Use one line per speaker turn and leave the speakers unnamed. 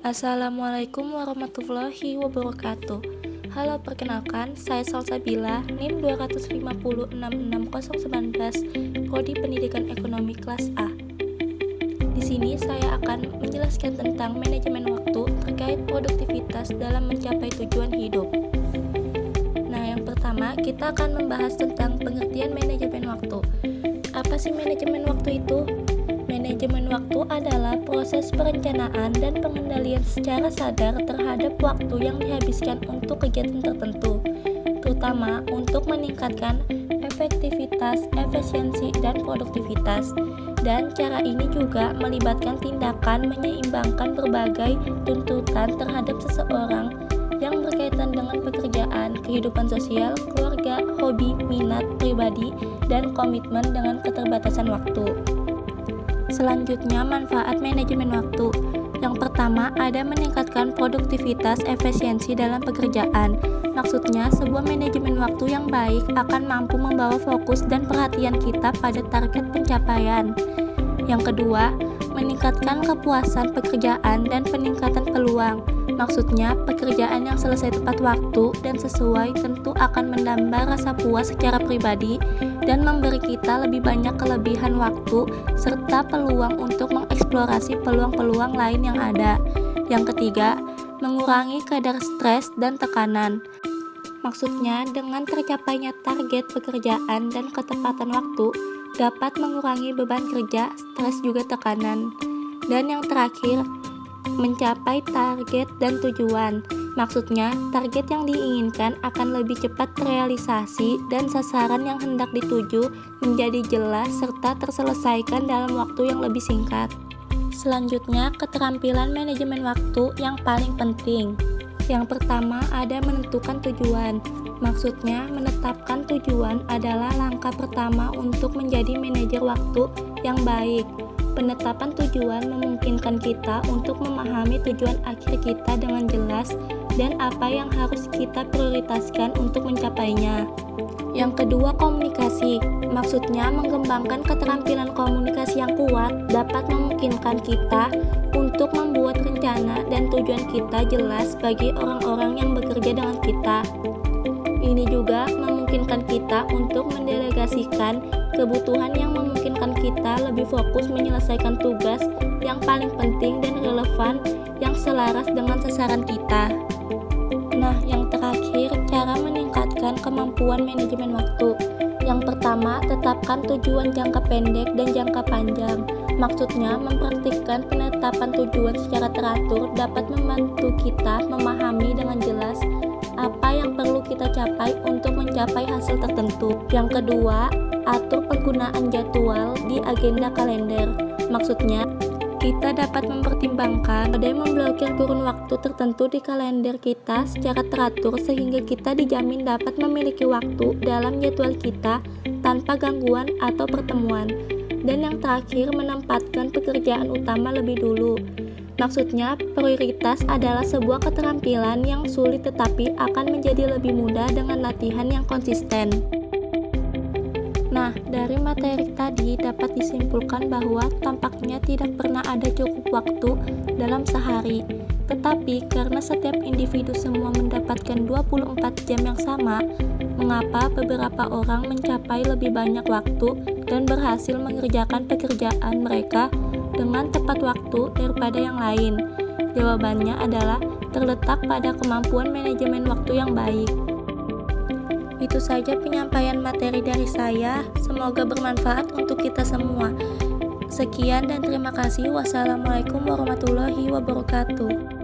Assalamualaikum warahmatullahi wabarakatuh. Halo, perkenalkan, saya Salsabila, NIM 2566019, Prodi Pendidikan Ekonomi kelas A. Di sini saya akan menjelaskan tentang manajemen waktu terkait produktivitas dalam mencapai tujuan hidup. Nah, yang pertama kita akan membahas tentang pengertian manajemen waktu. Apa sih manajemen waktu itu? Manajemen waktu adalah proses perencanaan dan pengendalian secara sadar terhadap waktu yang dihabiskan untuk kegiatan tertentu, terutama untuk meningkatkan efektivitas, efisiensi, dan produktivitas. Dan cara ini juga melibatkan tindakan menyeimbangkan berbagai tuntutan terhadap seseorang yang berkaitan dengan pekerjaan, kehidupan sosial, keluarga, hobi, minat pribadi, dan komitmen dengan keterbatasan waktu. Selanjutnya, manfaat manajemen waktu. Yang pertama, ada meningkatkan produktivitas efisiensi dalam pekerjaan. Maksudnya, sebuah manajemen waktu yang baik akan mampu membawa fokus dan perhatian kita pada target pencapaian. Yang kedua, meningkatkan kepuasan pekerjaan dan peningkatan peluang. Maksudnya, pekerjaan yang selesai tepat waktu dan sesuai tentu akan menambah rasa puas secara pribadi dan memberi kita lebih banyak kelebihan waktu serta peluang untuk mengeksplorasi peluang-peluang lain yang ada. Yang ketiga, mengurangi kadar stres dan tekanan. Maksudnya, dengan tercapainya target pekerjaan dan ketepatan waktu dapat mengurangi beban kerja, stres juga tekanan. Dan yang terakhir, mencapai target dan tujuan. Maksudnya, target yang diinginkan akan lebih cepat terrealisasi dan sasaran yang hendak dituju menjadi jelas serta terselesaikan dalam waktu yang lebih singkat. Selanjutnya, keterampilan manajemen waktu yang paling penting. Yang pertama, ada menentukan tujuan. Maksudnya, menetapkan tujuan adalah langkah pertama untuk menjadi manajer waktu yang baik. Penetapan tujuan memungkinkan kita untuk memahami tujuan akhir kita dengan jelas dan apa yang harus kita prioritaskan untuk mencapainya. Yang kedua, komunikasi. Maksudnya, mengembangkan keterampilan komunikasi yang kuat dapat memungkinkan kita untuk membuat rencana dan tujuan kita jelas bagi orang-orang yang bekerja dengan kita. Ini juga memungkinkan kita untuk mendelegasikan kebutuhan yang memungkinkan kita lebih fokus menyelesaikan tugas yang paling penting dan relevan yang selaras dengan sasaran kita. Nah, yang terakhir, cara meningkatkan kemampuan manajemen waktu. Yang pertama, tetapkan tujuan jangka pendek dan jangka panjang. Maksudnya, mempraktikkan penetapan tujuan secara teratur dapat membantu kita memahami dengan jelas apa yang perlu kita capai untuk mencapai hasil tertentu. Yang kedua, atur penggunaan jadwal di agenda kalender. Maksudnya, kita dapat mempertimbangkan ada yang memblokir kurun waktu tertentu di kalender kita secara teratur sehingga kita dijamin dapat memiliki waktu dalam jadwal kita tanpa gangguan atau pertemuan. Dan yang terakhir, menempatkan pekerjaan utama lebih dulu. Maksudnya, prioritas adalah sebuah keterampilan yang sulit tetapi akan menjadi lebih mudah dengan latihan yang konsisten. Nah, dari materi tadi dapat disimpulkan bahwa tampaknya tidak pernah ada cukup waktu dalam sehari. Tetapi karena setiap individu semua mendapatkan 24 jam yang sama, mengapa beberapa orang mencapai lebih banyak waktu dan berhasil mengerjakan pekerjaan mereka dengan tepat waktu daripada yang lain? Jawabannya adalah terletak pada kemampuan manajemen waktu yang baik. Itu saja penyampaian materi dari saya. Semoga bermanfaat untuk kita semua. Sekian dan terima kasih. Wassalamualaikum warahmatullahi wabarakatuh.